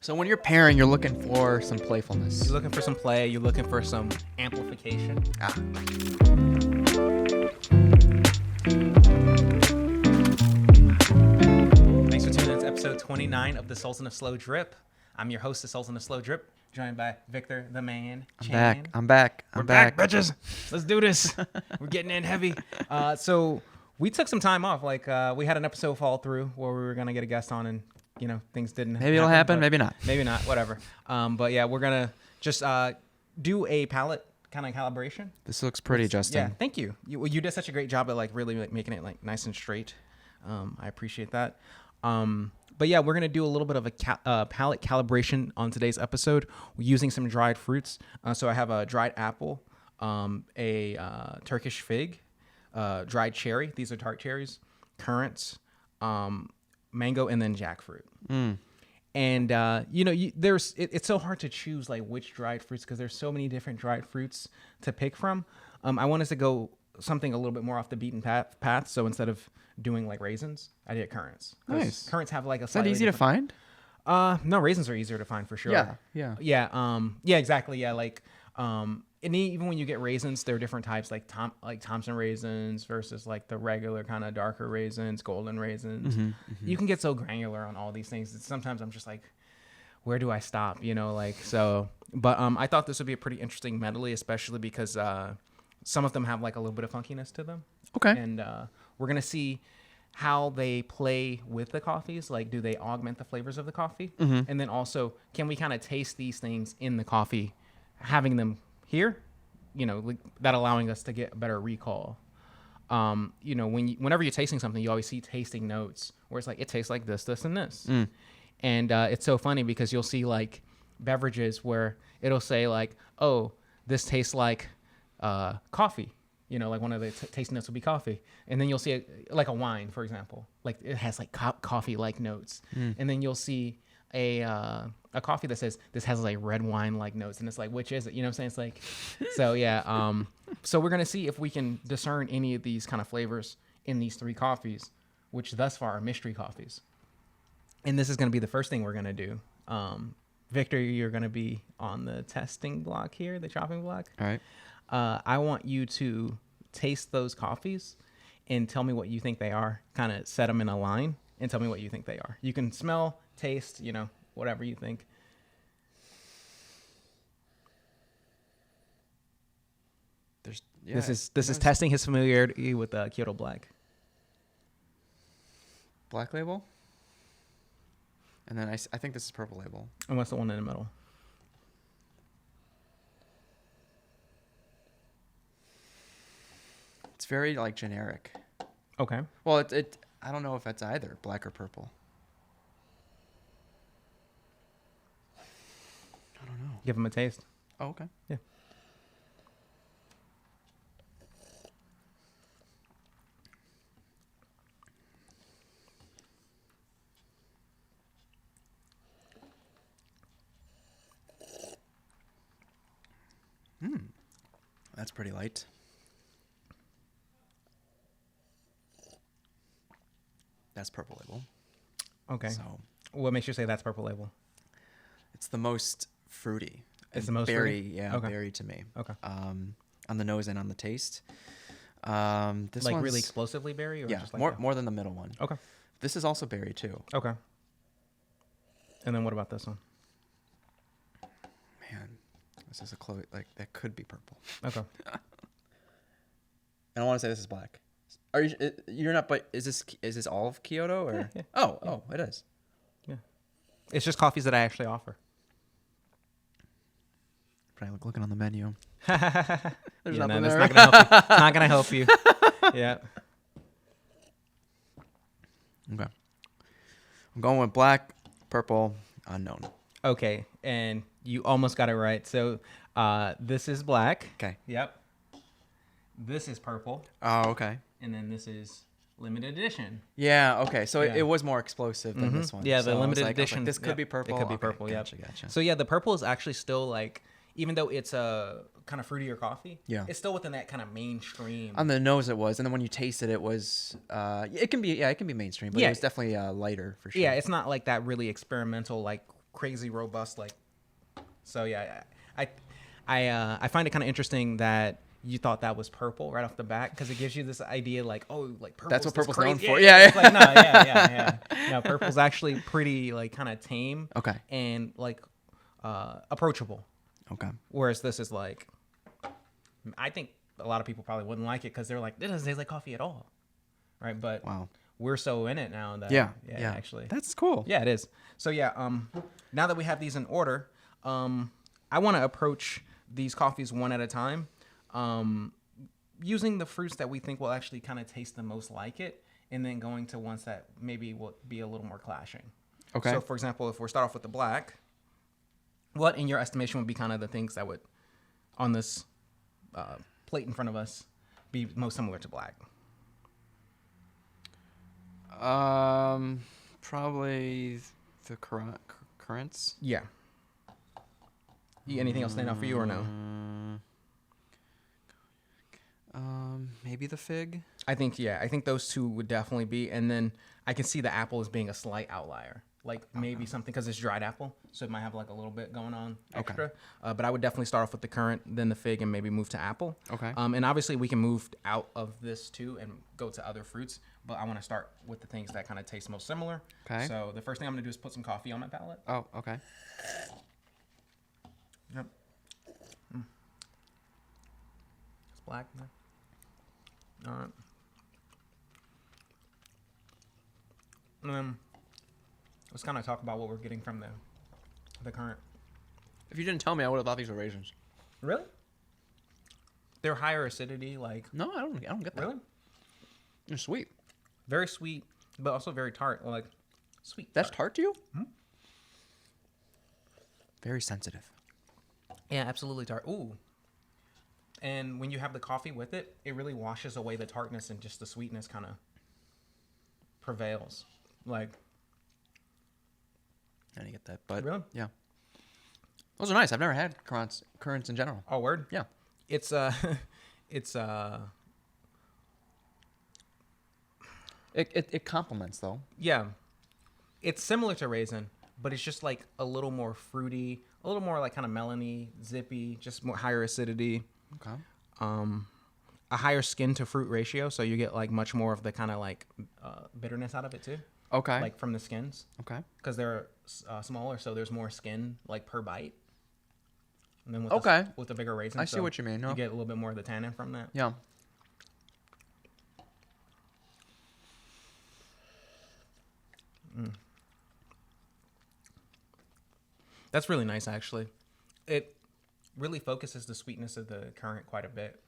So when you're pairing, you're looking for some playfulness. You're looking for some play. You're looking for some amplification. Ah. Thanks for tuning in to episode 29 of the Sultan of Slow Drip. I'm your host, the Sultan of Slow Drip, joined by Victor, the man. I'm back. We're back, bitches. Let's do this. We're getting in heavy. So we took some time off. We had an episode fall through where we were going to get a guest on and, things didn't Maybe it'll happen, maybe not. Maybe not, whatever. But yeah, we're going to just do a palette kind of calibration. This looks pretty, Justin. Yeah, thank you. You did such a great job at really making it nice and straight. I appreciate that. But yeah, we're going to do a little bit of a palate calibration on today's episode. We're using some dried fruits. So I have a dried apple, a Turkish fig, dried cherry. These are tart cherries, currants, mango, and then jackfruit. And it's so hard to choose which dried fruits because there's so many different dried fruits to pick from. I wanted to go something a little bit more off the beaten path. So instead of doing raisins, I did currants. Nice. Currants have a Is that slightly easy to find? No, raisins are easier to find for sure. Yeah. Yeah, exactly. Yeah, and even when you get raisins, there are different types, like Thompson raisins versus the regular kind of darker raisins, golden raisins. You can get so granular on all these things that sometimes I'm just like, where do I stop? So. But I thought this would be a pretty interesting medley, especially because some of them have a little bit of funkiness to them. Okay. And we're gonna see how they play with the coffees. Do they augment the flavors of the coffee? And then also, can we kind of taste these things in the coffee, having them here, that allowing us to get a better recall. Whenever you're tasting something, you always see tasting notes where it's it tastes like this, this, and this. And it's so funny because you'll see beverages where it'll say oh, this tastes like coffee. One of the tasting notes will be coffee. And then you'll see a wine, for example. It has coffee-like notes. And then you'll see a coffee that says this has red wine-like notes. And it's which is it? You know what I'm saying? It's so yeah. So we're going to see if we can discern any of these kind of flavors in these three coffees, which thus far are mystery coffees. And this is going to be the first thing we're going to do. Victor, you're going to be on the testing block here, the chopping block. All right. I want you to taste those coffees and tell me what you think they are. Kind of set them in a line and tell me what you think they are. You can smell, taste, whatever you think. This is testing his familiarity with Kyoto Black. Black label. And then I think this is purple label. And what's the one in the middle? It's very generic. Okay. Well, it I don't know if that's either black or purple. I don't know. Give him a taste. Oh, okay. Yeah. That's pretty light. That's purple label. Okay. So what makes you say that's purple label? it's the most fruity. It's the most berry, fruity? yeah, Okay. berry to me. Okay. On the nose and on the taste. This one's really explosively berry? Or yeah, just more than the middle one. Okay. This is also berry too. Okay. And then what about this one? Man, this is a close. That could be purple. Okay. And I want to say this is black. Are you? You're not. But is this all of Kyoto or? Yeah. Oh, it is. Yeah. It's just coffees that I actually offer. But I looking on the menu. There's Yeah, nothing no, there. that's not gonna help you. It's not gonna help you. Yeah. Okay. I'm going with black, purple, unknown. Okay, and you almost got it right. So this is black. Okay. Yep. This is purple, Oh, okay. and then this is limited edition. Yeah. Okay. So Yeah. it was more explosive than this one. Yeah, So the I was limited like, edition. this could Yep, be purple. It could be Okay, purple. Gotcha. Yeah. Gotcha. So yeah, the purple is actually still even though it's a kind of fruitier coffee. Yeah. It's still within that kind of mainstream. On the nose, it was, and then when you taste it, it was. It can be mainstream, but Yeah. it was definitely lighter for sure. Yeah, it's not that really experimental crazy robust. Like, so yeah, I find it kind of interesting that you thought that was purple right off the bat because it gives you this idea like, oh, like purple. That's what purple's known for. Yeah. It's like, no, yeah. No, purple's actually pretty like kind of tame. Okay. And like approachable. Okay. Whereas this is like, I think a lot of people probably wouldn't like it because they're like, it doesn't taste like coffee at all, right? But Wow. we're so in it now that Yeah. actually, That's cool. yeah, it is. So yeah, now that we have these in order, I want to approach these coffees one at a time, using the fruits that we think will actually kind of taste the most like it, and then going to ones that maybe will be a little more clashing. Okay. So for example, if we start off with the black, what in your estimation would be kind of the things that would, on this plate in front of us, be most similar to black? Probably the currants. Yeah. Anything else stand out for you or no? Maybe the fig. I think those two would definitely be, and then I can see the apple as being a slight outlier, like maybe something because it's dried apple, so it might have like a little bit going on extra. Okay. But I would definitely start off with the currant, then the fig, and maybe move to apple. Okay. And obviously we can move out of this too and go to other fruits, but I want to start with the things that kind of taste most similar. Okay. So the first thing I'm gonna do is put some coffee on my palate. Oh, okay. Yep. It's black. All right. And then let's kind of talk about what we're getting from the current. If you didn't tell me, I would have thought these were raisins. Really? They're higher acidity, like. No, I don't get that. Really? They're sweet. Very sweet, but also very tart. Like sweet. That's tart to you? Hmm? Very sensitive. Yeah, absolutely tart. Ooh. And when you have the coffee with it, it really washes away the tartness and just the sweetness kind of prevails. Like. I didn't get that, but Really? yeah. Those are nice. I've never had currants in general. Oh, word? Yeah. It's It complements though. yeah. It's similar to raisin, but it's just like a little more fruity, a little more like kind of melony, zippy, just more higher acidity. Okay. A higher skin to fruit ratio, so you get like much more of the kind of like bitterness out of it too. Okay. Like from the skins, Okay. because they're smaller, so there's more skin like per bite. And then with with the bigger raisin, I see what you mean. No. You get a little bit more of the tannin from that. Yeah. That's really nice, actually. It really focuses the sweetness of the currant quite a bit.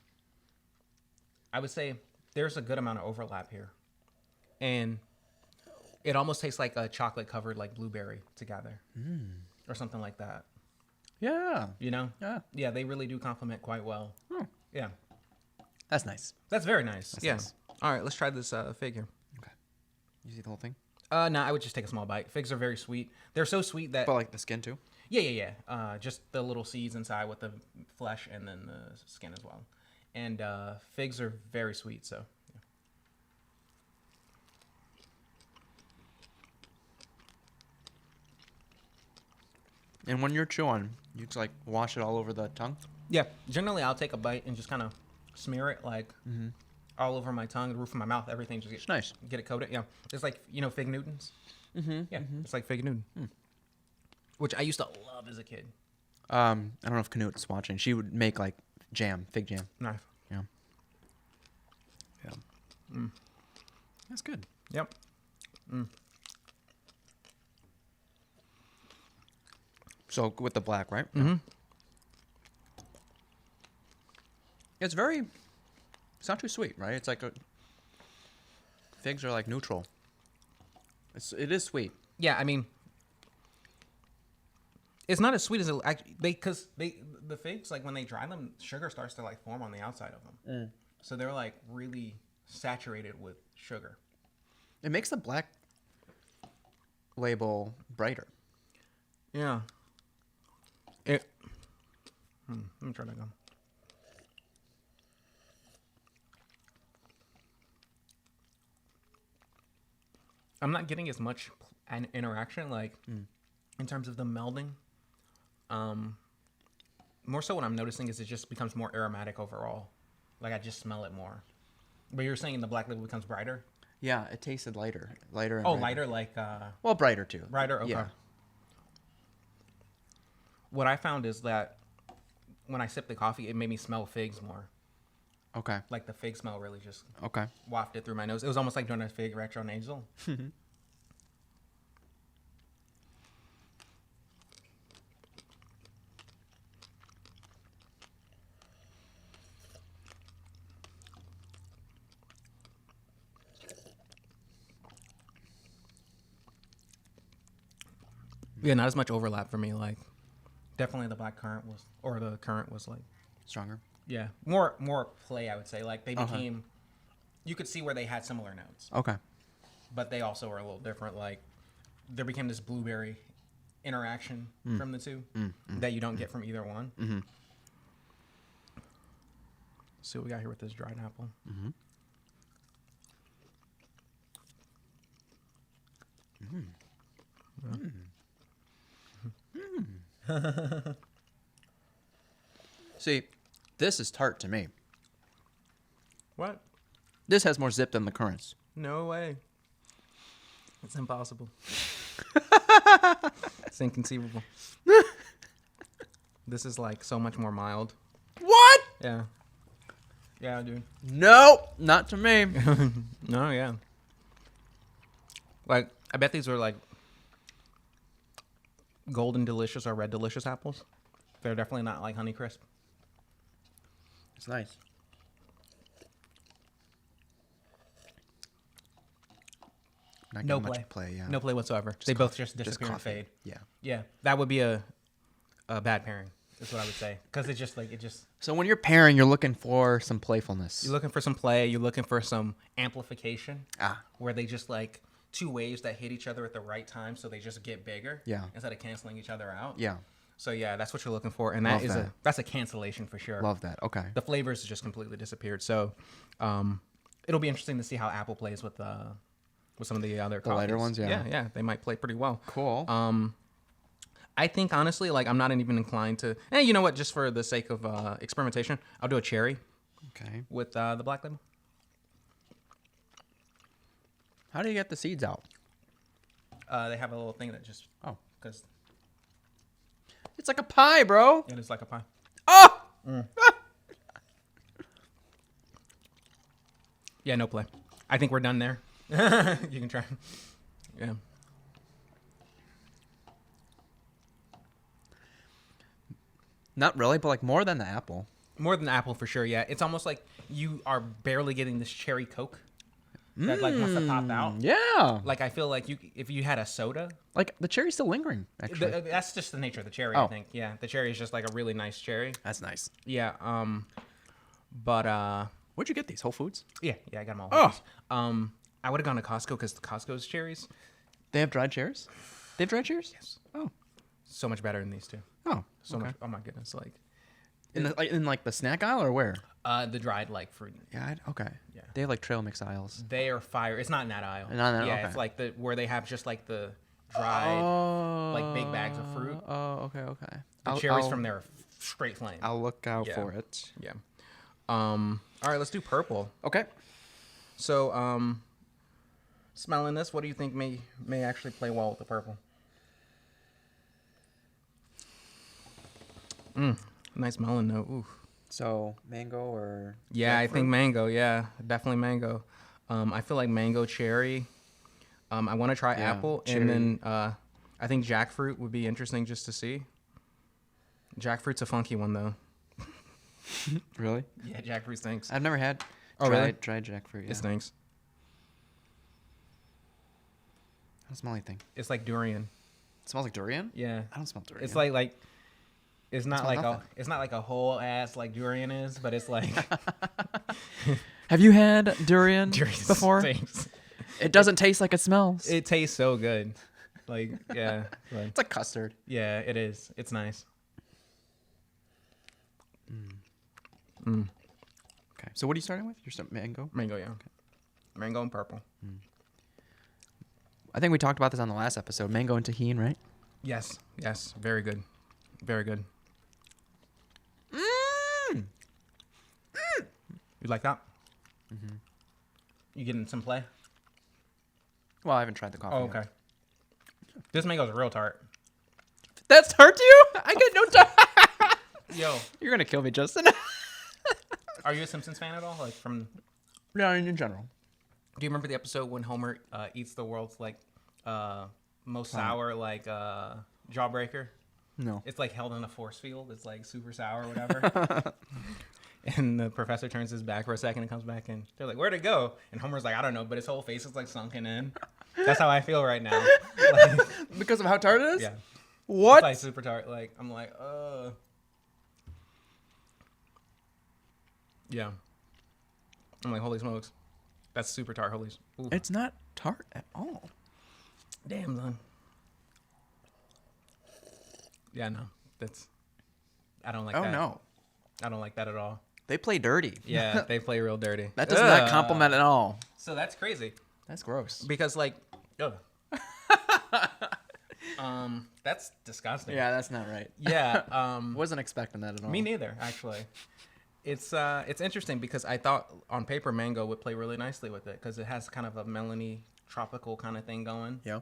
I would say there's a good amount of overlap here. And it almost tastes like a chocolate covered like blueberry together. Or something like that. Yeah. You know? Yeah. Yeah, they really do complement quite well. Hmm. Yeah. That's nice. That's very nice. That's yeah. nice. All right, let's try this fig here. Okay. You see the whole thing? No, I would just take a small bite. Figs are very sweet. They're so sweet that... But like the skin too? Yeah. Just the little seeds inside with the flesh and then the skin as well. And figs are very sweet, so... Yeah. And when you're chewing, you just like wash it all over the tongue? Yeah, generally I'll take a bite and just kind of smear it like all over my tongue, the roof of my mouth, everything. Just It's nice. Get it coated. Yeah, it's like Fig Newtons. Yeah, it's like Fig Newton, which I used to love as a kid. I don't know if Knut is watching. She would make like jam, fig jam. Nice. Yeah. Yeah. That's good. Yep. So with the black, right? Mm-hmm. It's not too sweet, right? It's like figs are like neutral. It is sweet. Yeah, I mean, it's not as sweet as it actually. Because the figs, like when they dry them, sugar starts to like form on the outside of them. So they're like really saturated with sugar. It makes the black label brighter. Yeah. Let me try that gum. I'm not getting as much an interaction. Like, in terms of the melding. More so what I'm noticing is it just becomes more aromatic overall. Like I just smell it more. But you're saying the black label becomes brighter? Yeah, it tasted lighter. Lighter and Oh, brighter. lighter like... Well, brighter too. Brighter? Okay. Yeah. What I found is that when I sipped the coffee, it made me smell figs more. Okay. Like the fig smell really just Okay. wafted through my nose. It was almost like doing a fig retronasal. Yeah, not as much overlap for me. Like, definitely the black currant was, or the currant was like, Stronger. yeah, more play. I would say like they became, you could see where they had similar notes, Okay. but they also were a little different. Like, there became this blueberry interaction from the two that you don't get from either one. Mm-hmm. See what we got here with this dried apple. Mm-hmm. See, this is tart to me. What? This has more zip than the currants. No way. It's impossible. It's inconceivable. This is like so much more mild. What? Yeah. Yeah, dude. No, not to me. No, yeah. Like, I bet these are like golden delicious or red delicious apples. They're definitely not like Honeycrisp. It's nice. Not No getting play. much play. Yeah. No play whatsoever. They both just disappear and coffee. fade. Yeah. Yeah, that would be a bad pairing. Is what I would say. Because it just So when you're pairing, you're looking for some playfulness. you're looking for some play. You're looking for some amplification. Ah. Where they just like two waves that hit each other at the right time, so they just get bigger. Yeah. Instead of canceling each other out. Yeah. So yeah, that's what you're looking for, and Love that. that's a cancellation for sure. Love that. Okay. The flavors just completely disappeared. So, it'll be interesting to see how Apple plays with some of the other The lighter coffees. ones, yeah. Yeah, they might play pretty well. Cool. I think honestly, like I'm not even inclined to. You know what? Just for the sake of experimentation, I'll do a cherry Okay. with the black label. How do you get the seeds out? They have a little thing that just because It's like a pie, bro. it is like a pie. Oh. Yeah, no play. I think we're done there. You can try. Yeah. Not really, but like more than the apple. More than the apple for sure, yeah. It's almost like you are barely getting this cherry Coke that like wants to pop out. Yeah. Like I feel like if you had a soda, Like the cherry's still lingering, actually. that's just the nature of the cherry. Oh. I think, yeah, the cherry is just like a really nice cherry. That's nice. Yeah. But Where'd you get these? Whole Foods? yeah, I got them all. Oh. I would have gone to Costco because Costco's cherries They have dried cherries? They have dried cherries? Yes. Oh. so much better than these two. Oh. So okay. much. Oh my goodness, like In like the snack aisle or where? the dried like fruit. Yeah. Okay. Yeah. They have like trail mix aisles. They are fire. It's not in that aisle. Not in that- yeah, okay. it's like where they have just like the dried like big bags of fruit. Oh. Okay. The cherries from there are straight flame. I'll look out Yeah. for it. Yeah. All right, let's do purple. Okay. So, smelling this, what do you think may actually play well with the purple? Nice melon note. Ooh. So mango or Yeah, I think mango. Yeah, definitely mango. I feel like mango cherry. I want to try Yeah, apple, cherry. and then I think jackfruit would be interesting just to see. Jackfruit's a funky one though. Really? Yeah, jackfruit stinks. I've never had really? dried jackfruit. Yeah. It stinks. How's smelly thing? It's like durian. It smells like durian? Yeah. I don't smell durian. It's like it's not smells like nothing. it's not like a whole ass like durian is, but it's like Have you had durian durian before? stinks. It doesn't taste like it smells. It tastes so good. Like yeah. Like, It's like custard. yeah, it is. It's nice. Okay. So what are you starting with? You're starting mango? Mango, yeah. Mango and purple. I think we talked about this on the last episode. Mango and tahini, right? Yes. Yes. Very good. Very good. Mm. You like that? Mm-hmm. You getting some play? Well, I haven't tried the coffee. Oh, okay. Yet. This mango's real tart. That's tart to you? I get no tart. Yo, You're gonna kill me, Justin. are you a Simpsons fan at all? Like from? Yeah, in general. Do you remember the episode when Homer eats the world's like most sour like jawbreaker? No. It's like held in a force field. It's like super sour or whatever. And the professor turns his back for a second and comes back and they're like, "Where'd it go?" And Homer's like, "I don't know," but his whole face is like sunken in. That's how I feel right now. Like, Because of how tart it is? yeah. What? It's like super tart. Like I'm like, yeah. I'm like, holy smokes, that's super tart. Holy. Ooh. It's not tart at all. Damn, son. Yeah, no, that's. I don't like that. Oh no. I don't like that at all. They play dirty. Yeah, they play real dirty. That does not compliment at all. So that's crazy. That's gross. Because like, that's disgusting. Yeah, that's not right. Yeah. Wasn't expecting that at all. Me neither, actually. It's interesting because I thought on paper mango would play really nicely with it because it has kind of a melony tropical kind of thing going. Yeah.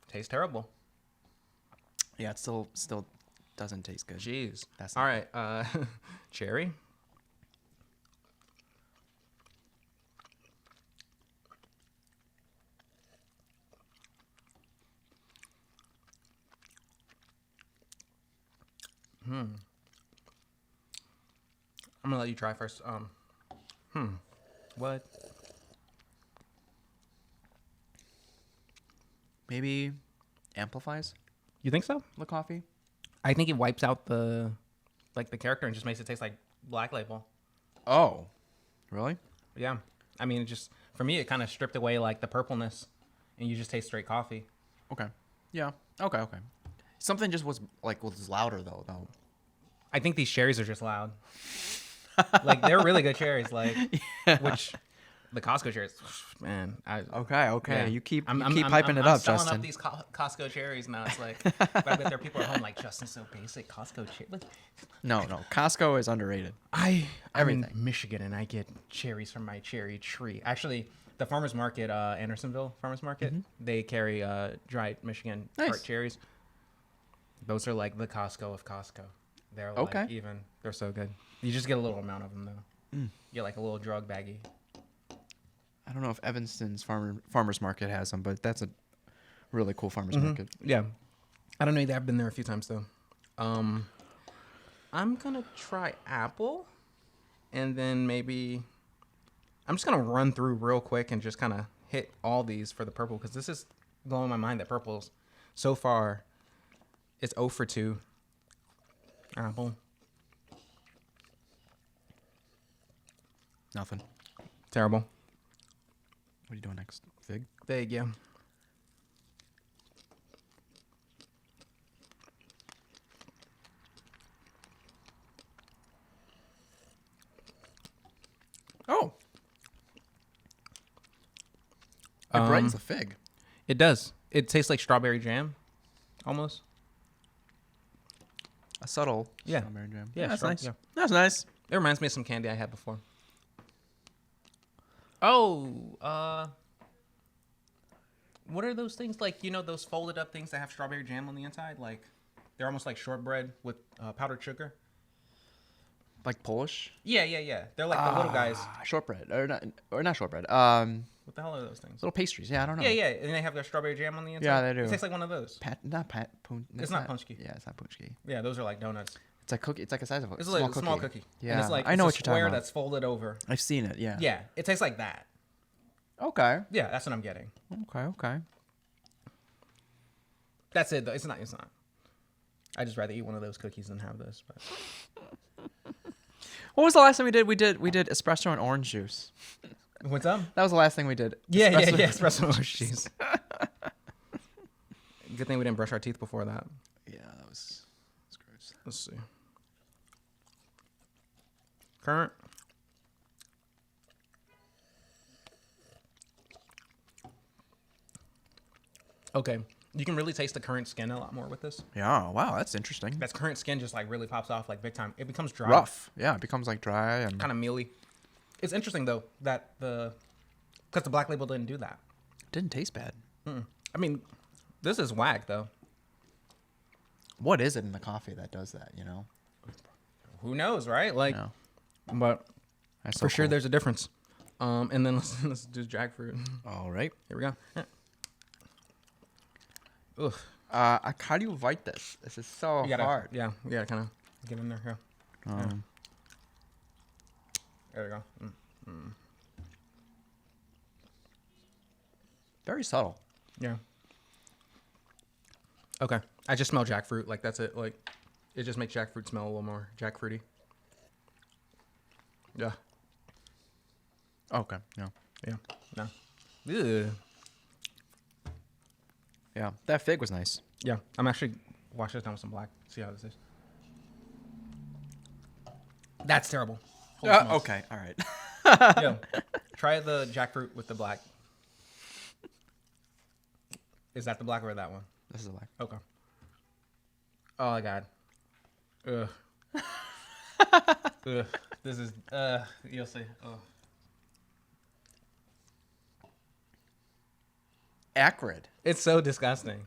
Tastes terrible. Yeah, it still doesn't taste good. Jeez. That's all right. Cherry. I'm gonna let you try first. What? Maybe amplifies You think so? the coffee. I think it wipes out the character and just makes it taste like Black Label. Oh, really? Yeah. I mean, it just for me, it kind of stripped away like the purpleness, and you just taste straight coffee. Okay. Yeah. Okay. Something just was louder though. I think these cherries are just loud. Like they're really good cherries. Like, which the Costco cherries, man. Okay. Yeah. You keep I'm hyping it I'm up, selling Justin. up these Costco cherries now. It's like, but I bet there are people at home like Justin's so basic. Costco cherries. No. Costco is underrated. I'm Everything. in Michigan and I get cherries from my cherry tree. Actually, the farmers market, Andersonville Farmers Market, they carry dried Michigan Nice. tart cherries. Those are like the Costco of Costco. They're like Okay. they're so good. You just get a little amount of them though. You get like a little drug baggie. I don't know if Evanston's farmers market has them, but that's a really cool farmers market. Yeah, I don't know. I've been there a few times though. I'm gonna try apple, and then maybe I'm just gonna run through real quick and just kind of hit all these for the purple because this is blowing my mind that purple's so far it's 0 for 2. Apple, Nothing. terrible. What are you doing next? Fig? Fig, yeah. Oh. It brightens a fig. It does. It tastes like strawberry jam, almost. A subtle Yeah. strawberry jam. Yeah, that's straw- nice. yeah. That's nice. It reminds me of some candy I had before. Oh, what are those things like? You know, those folded up things that have strawberry jam on the inside? Like, they're almost like shortbread with powdered sugar. Like Polish? Yeah. They're like the little guys. Shortbread. Or not shortbread. What the hell are those things? Little pastries. Yeah, I don't know. Yeah, and they have their strawberry jam on the inside. Yeah, they do. It tastes like one of those. It's not punchki. Yeah, it's not punchki. Yeah, those are like donuts. It's a cookie. It's like a size of a It's small like cookie. a small cookie. Yeah, And it's like I know it's what a you're talking square about. that's folded over. I've seen it. Yeah. Yeah, it tastes like that. Okay. Yeah, that's what I'm getting. Okay. That's it though. It's not. I just rather eat one of those cookies than have this. But. What was the last thing we did? We did espresso and orange juice. What's up? That was the last thing we did. Yeah. Espresso orange juice. Good thing we didn't brush our teeth before that. Yeah, that was gross. Let's see. Current. Okay. You can really taste the currant skin a lot more with this. Yeah. Wow, that's interesting. That currant skin just like really pops off like big time. It becomes dry. Rough. Yeah, it becomes like dry and Kind of mealy. It's interesting though that because the Black Label didn't do that. didn't taste bad. I mean, this is whack though. What is it in the coffee that does that? You know. Who knows, right? Like, No. but That's for so sure cool. there's a difference. And then let's do jackfruit. All right. Here we go. Ugh. How do you bite this? This is so You gotta, hard. yeah, we gotta kind of get in there. Yeah. There we go. Very subtle. Yeah. Okay. I just smell jackfruit. Like, that's it. Like, it just makes jackfruit smell a little more jackfruity. Yeah. Okay. Yeah. Yeah. No. Ugh. Yeah. That fig was nice. Yeah. I'm actually wash this down with some black. See how this is. That's terrible. Holy smokes. Okay. All right. Yeah. Try the jackfruit with the black. Is that the black or that one? This is a black. Okay. Oh my god. Ugh. Ugh. This is you'll see. Oh. Acrid. It's so disgusting.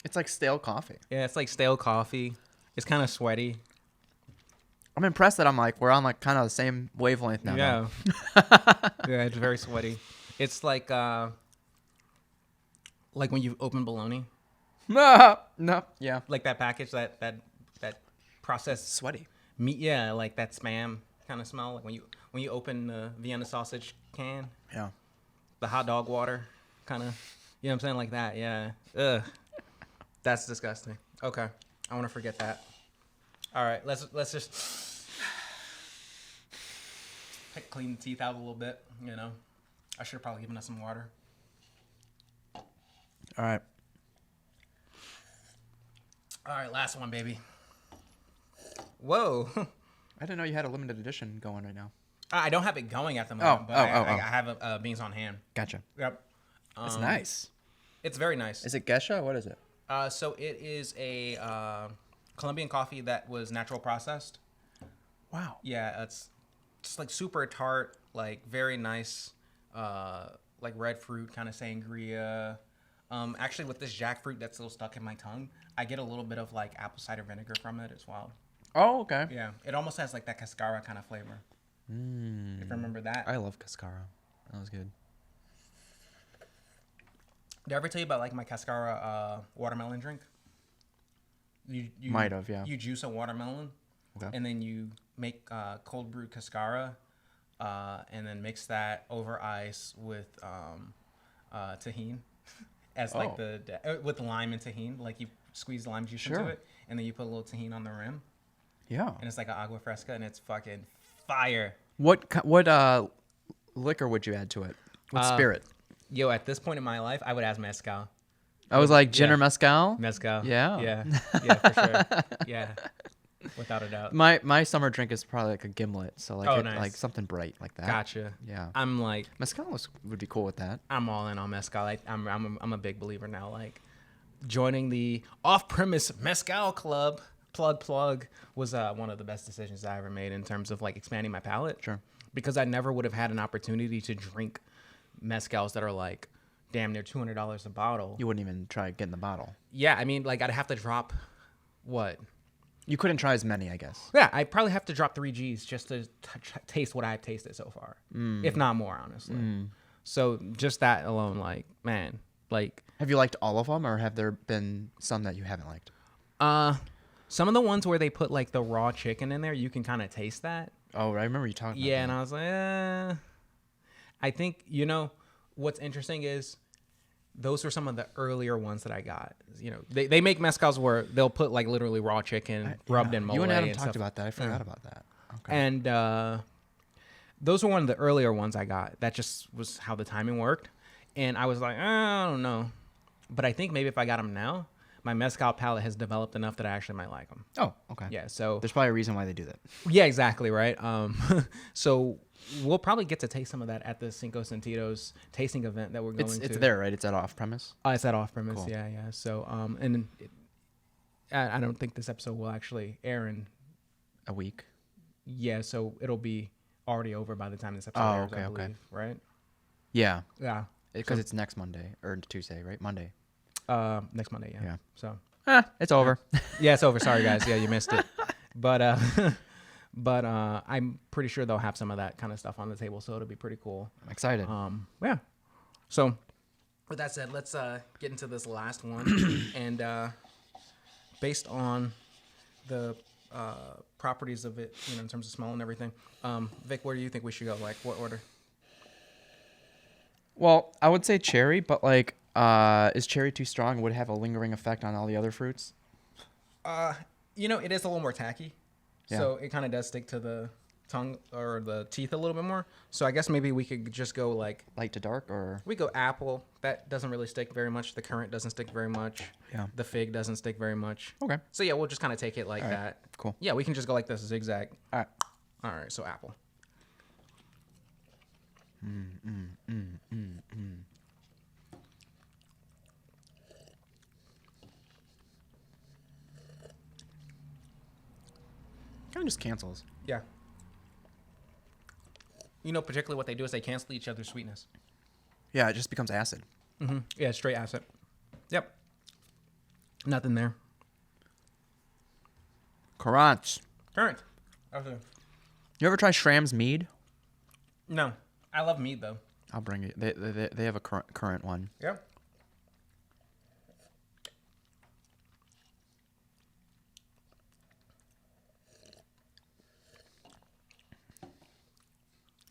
It's like stale coffee. Yeah, it's like stale coffee. It's kind of sweaty. I'm impressed that we're on like kind of the same wavelength now. Yeah. Yeah, it's very sweaty. It's like when you open bologna, No. No. Yeah. like that package that processed Sweaty. meat. Yeah, like that spam kind of smell. Like when you open the Vienna sausage can, Yeah. the hot dog water, kind of. You know what I'm saying? Like that. Yeah. Ugh. That's disgusting. Okay, I want to forget that. All right, let's just clean the teeth out a little bit. You know, I should have probably given us some water. All right. All right, last one, baby. Whoa. I didn't know you had a limited edition going right now. I don't have it going at the moment, but I have beans on hand. Gotcha. Yep. That's nice. It's very nice. Is it Gesha? What is it? So it is a Colombian coffee that was natural processed. Wow. Yeah, it's just like super tart, like very nice, like red fruit kind of sangria. Actually, with this jackfruit that's still stuck in my tongue, I get a little bit of like apple cider vinegar from it as well. Oh, okay. Yeah, it almost has like that cascara kind of flavor. If you remember that. I love cascara. That was good. Did I ever tell you about like my cascara watermelon drink? You Might have, yeah. You juice a watermelon, Okay. and then you make cold brew cascara, and then mix that over ice with tahini, as like with lime and tahini. Like you squeeze lime juice into it, and then you put a little tahini on the rim, Yeah. and it's like an agua fresca, and it's fucking fire. What liquor would you add to it? What spirit? Yo, at this point in my life, I would ask mezcal. I was like gin or mezcal. Mezcal. Yeah. Yeah, for sure. Yeah, without a doubt. My summer drink is probably like a gimlet, so like Nice. like something bright like that. Gotcha. Yeah. I'm like, Mezcal would be cool with that. I'm all in on mezcal. I'm a big believer now. Like, joining the off-premise mezcal club, plug, was one of the best decisions I ever made in terms of like expanding my palate. Sure. Because I never would have had an opportunity to drink mezcals that are like damn near $200 a bottle. You wouldn't even try getting the bottle. Yeah, I mean, like I'd have to drop what? You couldn't try as many, I guess. Yeah, I probably have to drop 3 G's just to taste what I've tasted so far, if not more, honestly. So just that alone, like, man, like. Have you liked all of them, or have there been some that you haven't liked? Some of the ones where they put like the raw chicken in there, you can kind of taste that. Oh, I remember you talking about Yeah, that. and I was like, I think, what's interesting is those were some of the earlier ones that I got. They make mezcals where they'll put like literally raw chicken rubbed in mole. You and Adam and talked stuff. about that. I forgot about that. Okay. And those were one of the earlier ones I got. That just was how the timing worked. And I was like, I don't know. But I think maybe if I got them now, my mezcal palate has developed enough that I actually might like them. Oh, okay. Yeah, so There's probably a reason why they do that. yeah, exactly, right. So we'll probably get to taste some of that at the Cinco Sentidos tasting event that we're going to. It's there, right? It's at off premise. It's at off premise. Cool. Yeah. So I don't think this episode will actually air in A week. Yeah, so it'll be already over by the time this episode airs, I believe, right? Yeah. Yeah. Because it's next Monday or Tuesday, right? Monday. Next Monday, yeah. Yeah. So It's over. yeah, it's over. Sorry guys. Yeah, you missed it. But I'm pretty sure they'll have some of that kind of stuff on the table, so it'll be pretty cool. I'm excited. Yeah. So with that said, let's get into this last one. And based on the properties of it, in terms of smell and everything, Vic, where do you think we should go? Like, what order? Well, I would say cherry, but like, is cherry too strong? Would it have a lingering effect on all the other fruits? It is a little more tacky, so it kind of does stick to the tongue or the teeth a little bit more. So I guess maybe we could just go like Light to dark, or we go apple. That doesn't really stick very much. The currant doesn't stick very much. Yeah. The fig doesn't stick very much. okay, So yeah, we'll just kind of take it like that. cool. Yeah, we can just go like this, zigzag. All right. All right, so apple. Kind of just cancels. Yeah. Particularly what they do is they cancel each other's sweetness. Yeah, it just becomes acid. Mm-hmm. Yeah, straight acid. Yep. Nothing there. Currants. Currant. Okay. You ever try Schramm's mead? No, I love mead though. I'll bring it. They have a current one. Yeah.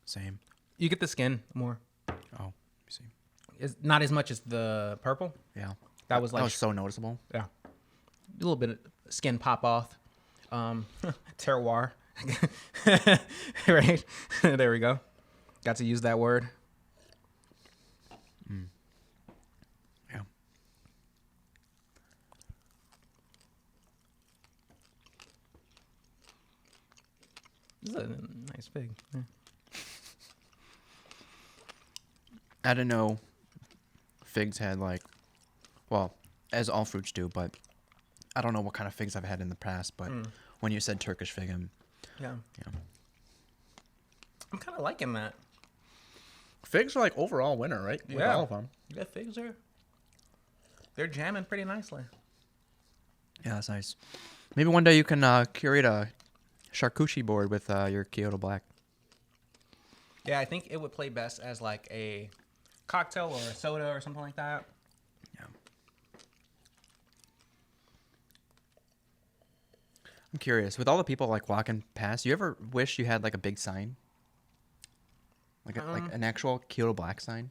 Same. You get the skin more. Oh, let me see. It's not as much as the purple. Yeah. That was like that was so noticeable. yeah, a little bit of skin pop off. Terroir. Right. There we go. Got to use that word. Yeah. This is a nice fig. Yeah. I didn't know figs had like, well, as all fruits do, but I don't know what kind of figs I've had in the past. But when you said Turkish fig, Yeah. yeah. I'm kind of liking that. Figs are like overall winner, right? With Yeah. all of them. Yeah, figs are. They're jamming pretty nicely. Yeah, that's nice. Maybe one day you can curate a charcuterie board with your Kyoto Black. Yeah, I think it would play best as like a cocktail or a soda or something like that. Yeah. I'm curious. With all the people like walking past, you ever wish you had like a big sign? Like like an actual Kyoto Black sign?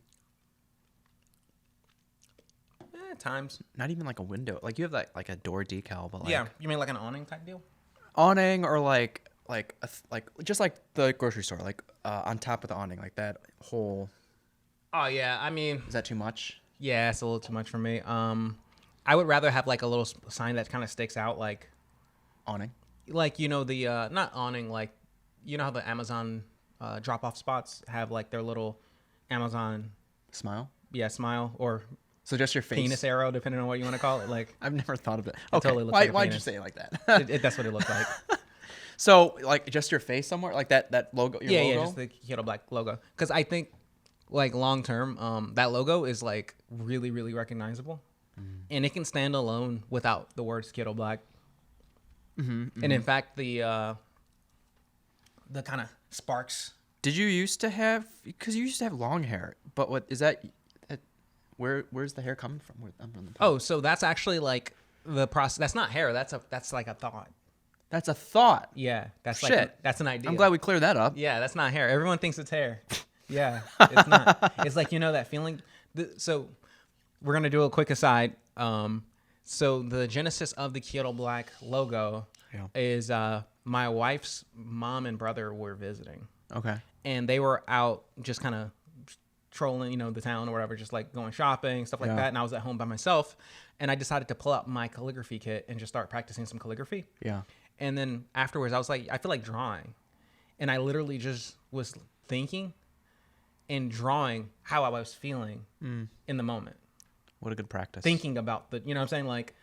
Times. Not even like a window. Like you have like a door decal, but like Yeah, you mean like an awning type deal? awning or like just like the grocery store, like on top of the awning, like that whole. Oh yeah, I mean, Is that too much? yeah, it's a little too much for me. I would rather have like a little sign that kind of sticks out, like Awning. the not awning, like how the Amazon drop off spots have like their little Amazon Smile. smile or So just your face. penis arrow, depending on what you want to call it. Like I've never thought of it. It Okay. totally looks like a Why'd you penis. say it like that? that's what it looked like. So like just your face somewhere, like that logo. Your Yeah, logo? yeah, just the Kyoto Black logo. Because I think, like long term, that logo is like really, really recognizable, and it can stand alone without the words Kyoto Black. And in fact, the kind of sparks. Did you used to have? Because you used to have long hair, but what is that? Where's the hair coming from? Oh, so that's actually like the process. That's not hair. That's like a thought. That's a thought. Yeah, that's Shit. like that's an idea. I'm glad we cleared that up. Yeah, that's not hair. Everyone thinks it's hair. Yeah, it's not. It's like that feeling. So we're gonna do a quick aside. So the genesis of the Kyoto Black logo is my wife's mom and brother were visiting, Okay. and they were out just kind of trolling, the town or whatever, just like going shopping, stuff like Yeah. that. And I was at home by myself, and I decided to pull out my calligraphy kit and just start practicing some calligraphy. Yeah. And then afterwards, I was like, I feel like drawing. And I literally just was thinking and drawing how I was feeling in the moment. What a good practice. Thinking about the, you know what I'm saying? Like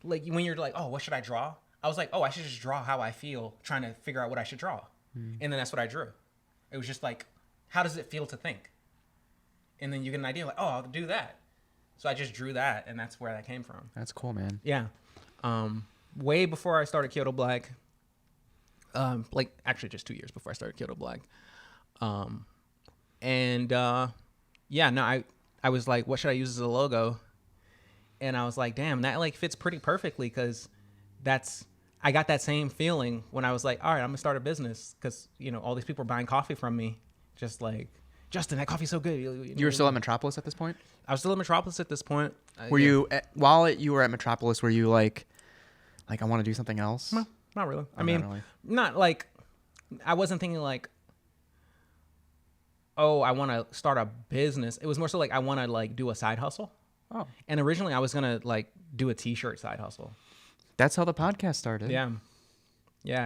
when you're like, oh, what should I draw? I was like, oh, I should just draw how I feel, trying to figure out what I should draw. And then that's what I drew. It was just like, how does it feel to think? And then you get an idea like, oh, I'll do that. So I just drew that, and that's where that came from. That's cool, man. Yeah. Way before I started Kyoto Black, like actually just 2 years before I started Kyoto Black. I was like, what should I use as a logo? And I was like, damn, that like fits pretty perfectly, because I got that same feeling when I was like, all right, I'm gonna start a business, because all these people are buying coffee from me, just like, Justin, that coffee's so good. You were still at Metropolis at this point? I was still at Metropolis at this point. Were you while you were at Metropolis? Were you like I want to do something else? No, not really. Oh, not really. Not like, I wasn't thinking like, oh, I want to start a business. It was more so like I want to like do a side hustle. Oh, And originally I was gonna like do a t-shirt side hustle. that's how the podcast started. Yeah.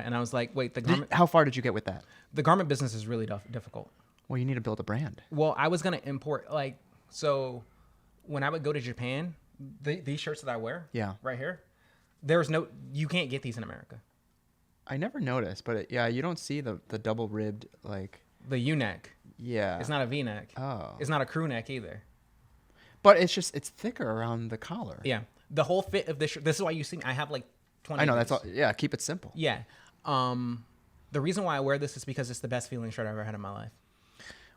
And I was like, wait, How far did you get with that? the garment business is really difficult. Well, you need to build a brand. Well, I was gonna import so when I would go to Japan, these shirts that I wear, Yeah. right here, you can't get these in America. I never noticed, but you don't see the double ribbed like. The U-neck. Yeah. It's not a V-neck. Oh. It's not a crew neck either. But it's thicker around the collar. Yeah. The whole fit of this shirt. This is why you see me. I have like 20. I know, of that's these. all. Yeah, keep it simple. Yeah. The reason why I wear this is because it's the best feeling shirt I've ever had in my life.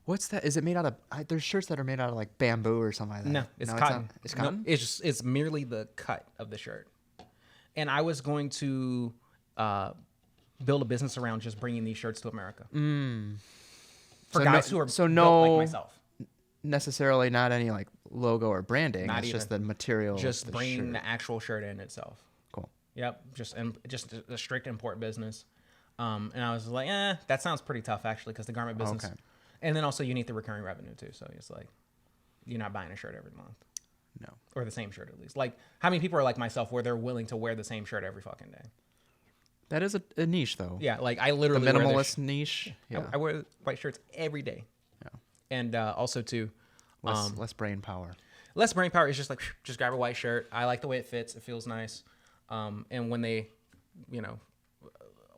What's that? Is it made out of? There's shirts that are made out of like bamboo or something like that. No, it's cotton. It's cotton. No, it's merely the cut of the shirt. And I was going to build a business around just bringing these shirts to America. For So guys no- who are so built no- like myself. Necessarily not any like logo or branding. Not it's even. just the material. Just the bringing shirt. the actual shirt in itself. Cool. Yep, just a strict import business. And I was like, that sounds pretty tough actually, because the garment business. Okay. And then also you need the recurring revenue too. So it's like, you're not buying a shirt every month. No. Or the same shirt at least. Like, how many people are like myself where they're willing to wear the same shirt every fucking day? That is a niche though. Yeah, like I The literally wear minimalist niche. Yeah. I wear white shirts every day. Yeah. And also too, Less brain power. less brain power is just like, just grab a white shirt. I like the way it fits. It feels nice. And when they,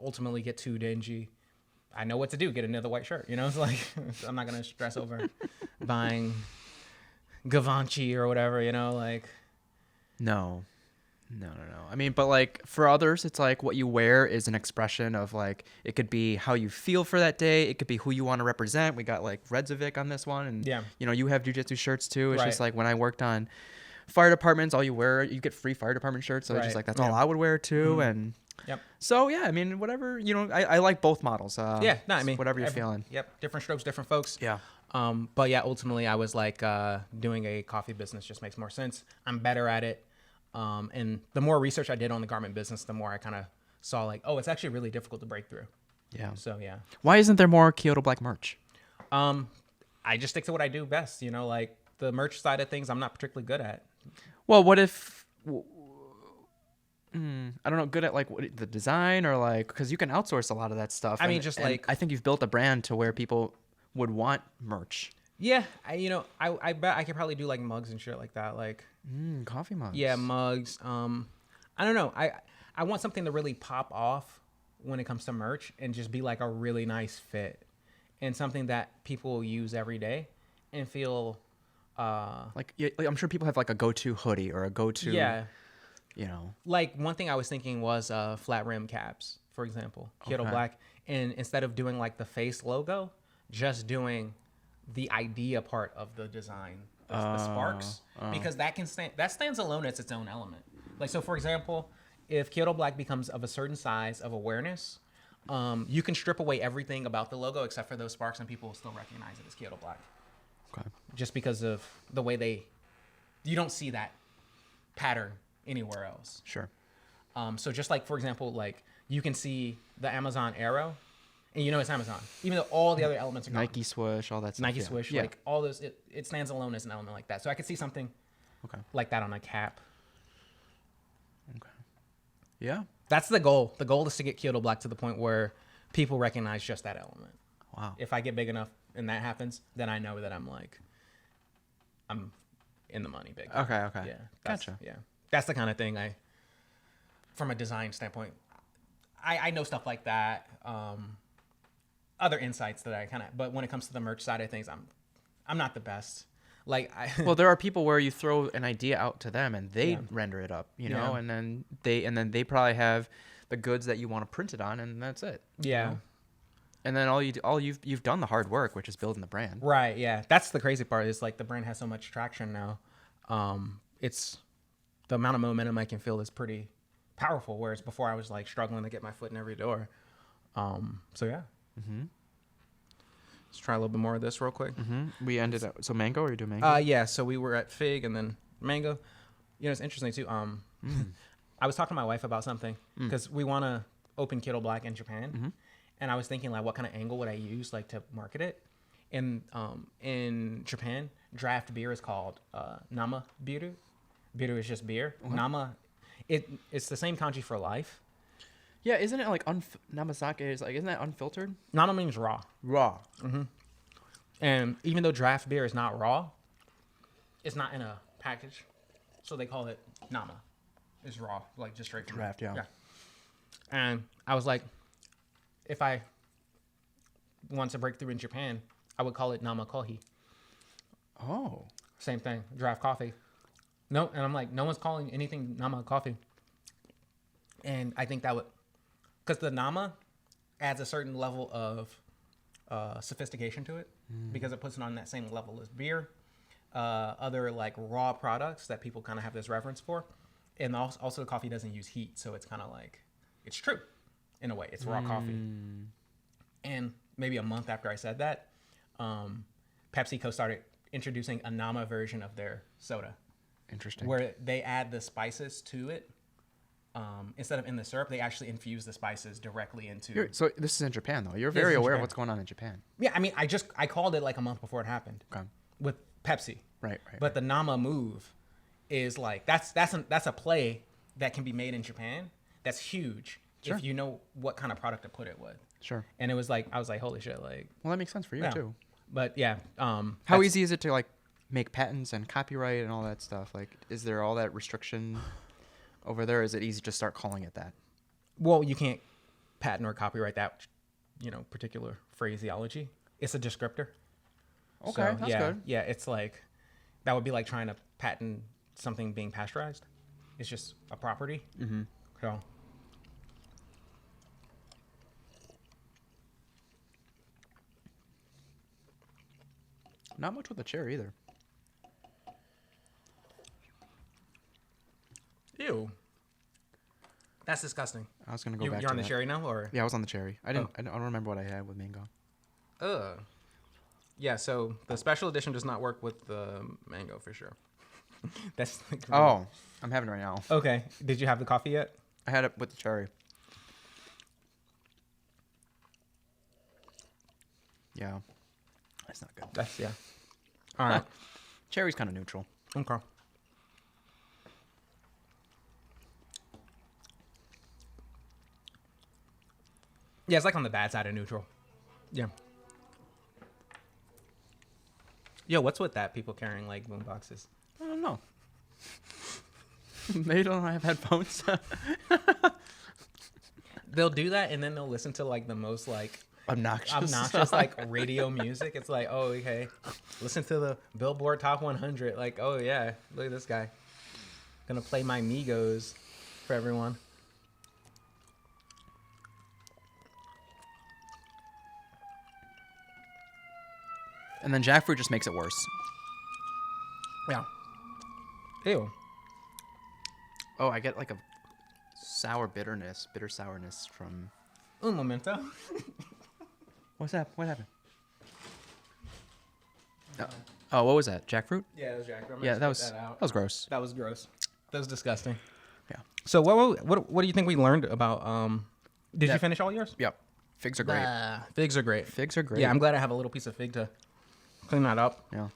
ultimately get too dingy, I know what to do. Get another white shirt. It's like, I'm not going to stress over buying Givenchy or whatever, like. No. I mean, but like for others, it's like what you wear is an expression of like, it could be how you feel for that day. It could be who you want to represent. We got like Redzovic on this one. And, Yeah. You have jujitsu shirts too. It's just Right. like when I worked on fire departments, all you wear, you get free fire department shirts. So it's just Right. like, that's all I would wear too. And Yep. so, yeah, I mean, whatever, I like both models. Yeah. No, I mean, whatever you're feeling. Yep. Different strokes, different folks. Yeah. But yeah, ultimately I was like, doing a coffee business just makes more sense. I'm better at it. And the more research I did on the garment business, the more I kind of saw like, oh, it's actually really difficult to break through. Yeah. So yeah. Why isn't there more Kyoto Black merch? I just stick to what I do best, like the merch side of things I'm not particularly good at. Well, what if I don't know, good at like the design or like, because you can outsource a lot of that stuff. I mean, and- just and like- I think you've built a brand to where people would want merch. Yeah, I bet I could probably do like mugs and shit like that. Like, Coffee mugs. yeah, mugs. I don't know. I want something to really pop off when it comes to merch and just be like a really nice fit and something that people will use every day and feel. Like I'm sure people have like a go-to hoodie or a go-to. Yeah. Like one thing I was thinking was flat rim caps, for example, Kyoto Okay. Black, and instead of doing like the face logo, just doing the idea part of the design, the sparks, because that stands alone as its own element. Like, so for example, if Kyoto Black becomes of a certain size of awareness, you can strip away everything about the logo except for those sparks, and people will still recognize it as Kyoto Black. Okay. Just because of the way you don't see that pattern anywhere else. Sure. So just like, for example, like you can see the Amazon arrow and you know it's Amazon, even though all the other elements are gone. Nike swoosh, all that stuff. Nike yeah. swoosh, Yeah. like all those, it stands alone as an element like that. So I could see something Okay. like that on a cap. Okay. Yeah. That's the goal. The goal is to get Kyoto Black to the point where people recognize just that element. Wow. If I get big enough and that happens, then I know that I'm in the money big. Okay. Okay. Yeah. Gotcha. Yeah. That's the kind of thing from a design standpoint, I know stuff like that. Other insights that I but when it comes to the merch side of things, I'm not the best. Like well, there are people where you throw an idea out to them and they render it up, you know, and then they probably have the goods that you want to print it on, and that's it. Yeah. You know? And then you've done the hard work, which is building the brand. Right. Yeah. That's the crazy part. Is like the brand has so much traction now. It's the amount of momentum I can feel is pretty powerful. Whereas before I was like struggling to get my foot in every door. So yeah. Mm-hmm. Let's try a little bit more of this real quick. Mm-hmm. We ended up, so mango, or you do mango? Yeah. So we were at fig and then mango. You know, it's interesting too. I was talking to my wife about something because we want to open Kyoto Black in Japan. And I was thinking like, what kind of angle would I use like to market it? And in Japan, draft beer is called nama biru. Biru is just beer. Nama, it's the same kanji for life. Yeah, isn't it like Namasake is like, isn't that unfiltered? Nama means raw. Raw. And even though draft beer is not raw, it's not in a package, so they call it nama. It's raw, like just straight from Draft, yeah. And I was like, if I want to break through in Japan, I would call it nama kohi. Oh. Same thing, draft coffee. No, and I'm like, no one's calling anything nama coffee. And I think that would, because the nama adds a certain level of sophistication to it, because it puts it on that same level as beer, other like raw products that people kind of have this reverence for. And also the coffee doesn't use heat, so it's kind of like, it's true in a way. It's raw coffee. And maybe a month after I said that, PepsiCo started introducing a nama version of their soda. Interesting. Where they add the spices to it. Instead of in the syrup, they actually infuse the spices directly into. So this is in Japan, though. You're very aware of what's going on in Japan. Yeah, I mean, I called it like a month before it happened. Okay. With Pepsi. Right. But the nama move is like that's a play that can be made in Japan. That's huge if you know what kind of product to put it with. Sure. And it was like I was like, holy shit, like. Well, that makes sense for you too. But yeah. How easy is it to like make patents and copyright and all that stuff? Like, is there all that restriction over there? Is it easy to start calling it that? Well, you can't patent or copyright that, particular phraseology. It's a descriptor. Okay, so, that's good. Yeah, it's like, that would be like trying to patent something being pasteurized. It's just a property. Mm-hmm. So. Not much with the cherry either. Ew. That's disgusting. I was gonna go back. You're on to the that. cherry now, or? Yeah, I was on the cherry. I don't remember what I had with mango. Ugh. Yeah. So the special edition does not work with the mango for sure. That's. Like really... Oh, I'm having it right now. Okay. Did you have the coffee yet? I had it with the cherry. Yeah, that's not good. That's All right. Cherry's kind of neutral. Okay. Yeah, it's like on the bad side of neutral. Yeah. Yo, what's with that? People carrying like boom boxes. I don't know. They don't have headphones. They'll do that and then they'll listen to like the most like obnoxious like radio music. It's like, oh, okay, listen to the Billboard Top 100. Like, oh yeah, look at this guy. Gonna play my Migos for everyone. And then jackfruit just makes it worse. Yeah. Ew. Oh, I get like a bitter sourness from. Un momento. What's that? What happened? Oh, what was that? Jackfruit? Yeah, it was jackfruit. Yeah, that was gross. That was gross. That was disgusting. Yeah. So what do you think we learned about? Did you finish all yours? Yep. Figs are great. Figs are great. Figs are great. Yeah, I'm glad I have a little piece of fig to clean that up. Yeah.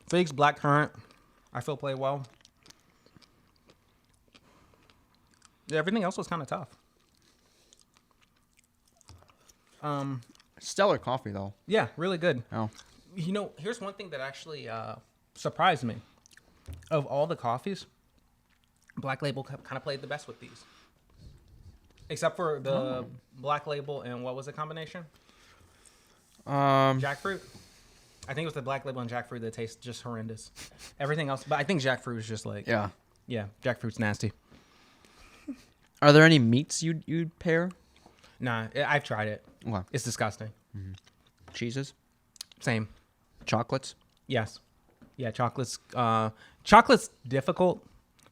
Figs, blackcurrant, I feel play well. Yeah, everything else was kind of tough. Stellar coffee though. Yeah, really good. Oh. You know, here's one thing that actually surprised me. Of all the coffees, Black Label kind of played the best with these. Except for the Black Label and what was the combination? Jackfruit. I think it was the Black Label and Jackfruit that tastes just horrendous. Everything else, but I think Jackfruit is just like... Yeah. Yeah, Jackfruit's nasty. Are there any meats you'd pair? Nah, I've tried it. What? It's disgusting. Cheeses? Same. Chocolates? Yes. Yeah, chocolate's difficult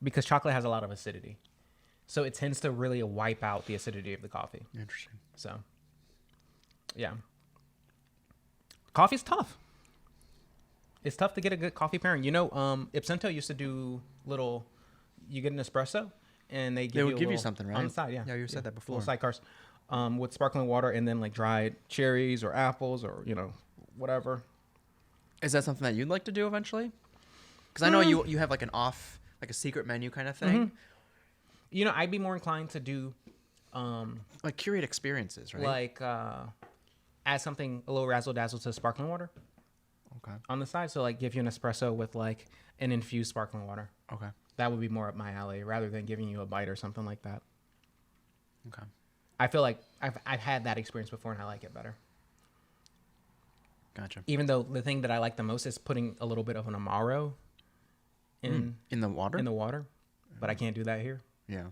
because chocolate has a lot of acidity. So it tends to really wipe out the acidity of the coffee. Interesting. So, yeah. Coffee's tough. It's tough to get a good coffee pairing. You know, Ipsento used to do little, you get an espresso and they would give you something, right? On the side, yeah. Yeah, you said that before. Little sidecars with sparkling water and then like dried cherries or apples or, you know, whatever. Is that something that you'd like to do eventually? Because I know you have like a secret menu kind of thing. Mm-hmm. You know, I'd be more inclined to do... like curate experiences, right? Like add something, a little razzle-dazzle to sparkling water. Okay. On the side. So like give you an espresso with like an infused sparkling water. Okay. That would be more up my alley rather than giving you a bite or something like that. Okay. I feel like I've had that experience before and I like it better. Gotcha. Even though the thing that I like the most is putting a little bit of an Amaro in the water? In the water. But I can't do that here. Yeah.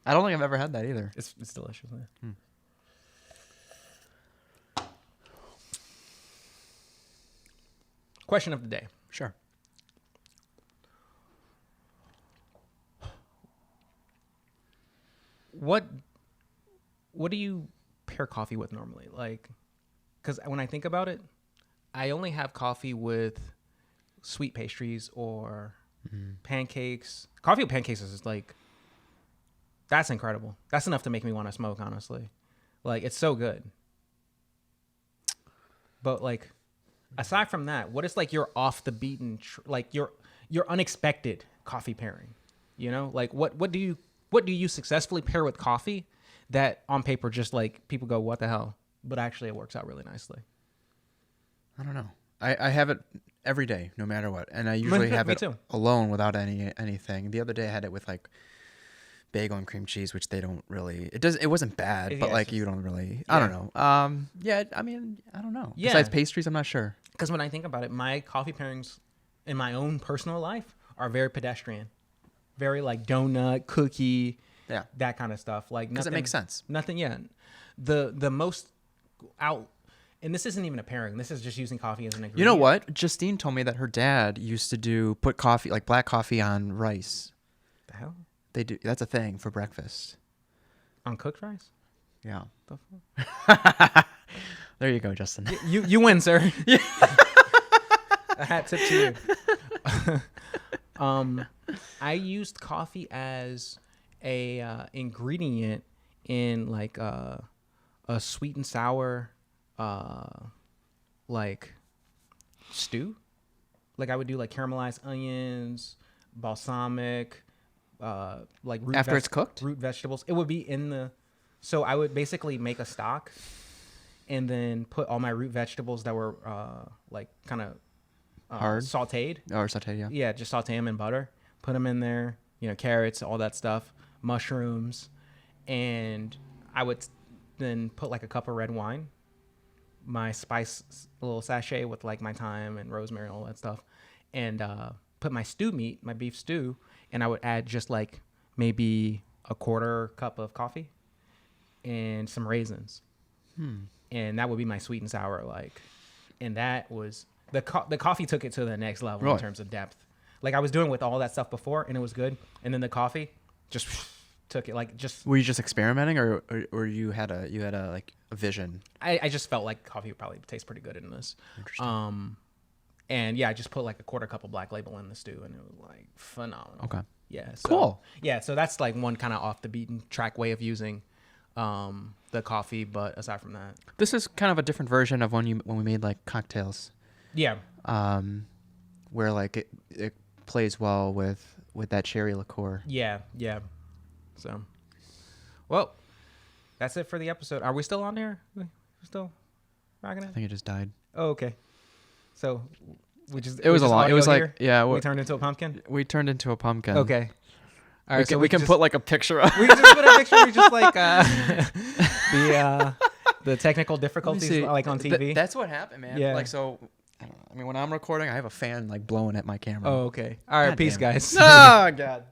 I don't think I've ever had that either. It's delicious. Yeah. Question of the day. Sure. What do you pair coffee with normally? Like, because when I think about it, I only have coffee with sweet pastries or pancakes. Coffee with pancakes is like, that's incredible. That's enough to make me want to smoke, honestly. Like, it's so good. But like, aside from that, what is like your off the beaten, like your unexpected coffee pairing? You know, like what do you successfully pair with coffee that on paper just like people go, what the hell? But actually it works out really nicely. I don't know. I have it every day, no matter what. And I usually have it alone without anything. The other day I had it with like bagel and cream cheese, which they don't really, it wasn't bad, but like you don't really, I don't know. Yeah, I mean, I don't know. Yeah. Besides pastries, I'm not sure. Because when I think about it, my coffee pairings in my own personal life are very pedestrian. Very like donut, cookie, that kind of stuff. Like because it makes sense. Nothing, yeah. The most out, and this isn't even a pairing. This is just using coffee as an ingredient. You know what? Justine told me that her dad used to put coffee, like black coffee, on rice. The hell? They do. That's a thing for breakfast. On cooked rice? Yeah. The fuck? There you go, Justin. You win, sir. A hat tip to you. I used coffee as a ingredient in like a sweet and sour like stew. Like I would do like caramelized onions, balsamic, like root after it's cooked, root vegetables. It would be in the. So I would basically make a stock, and then put all my root vegetables that were like kind of hard sautéed. Or sautéed, yeah. Yeah, just saute them in butter. Put them in there. You know, carrots, all that stuff, mushrooms, and I would then put like a cup of red wine, my spice little sachet with like my thyme and rosemary and all that stuff, and put my stew meat, my beef stew, and I would add just like maybe a quarter cup of coffee and some raisins, and that would be my sweet and sour like, and that was the coffee took it to the next level in terms of depth. Like I was doing with all that stuff before, and it was good, and then the coffee just took it like just. Were you just experimenting, or you had a like a vision? I just felt like coffee would probably taste pretty good in this. Interesting. And yeah, I just put like a quarter cup of Black Label in the stew, and it was like phenomenal. Okay. Yeah. So, Cool. Yeah. So that's like one kind of off the beaten track way of using the coffee. But aside from that, This is kind of a different version of when we made like cocktails. yeah. Where like it plays well with that cherry liqueur. Yeah. Yeah. So, well, that's it for the episode. Are we still on there? We still rocking I it? think it just died. Oh, okay. So It was a lot. It was like we turned into a pumpkin. We turned into a pumpkin. Okay. All right. We can put like a picture up. We can just put a picture. We just like the technical difficulties like on TV. That's what happened, man. Yeah. Like so. I mean, when I'm recording, I have a fan like blowing at my camera. Oh, okay. All right. God Peace, damn it. guys. Oh God.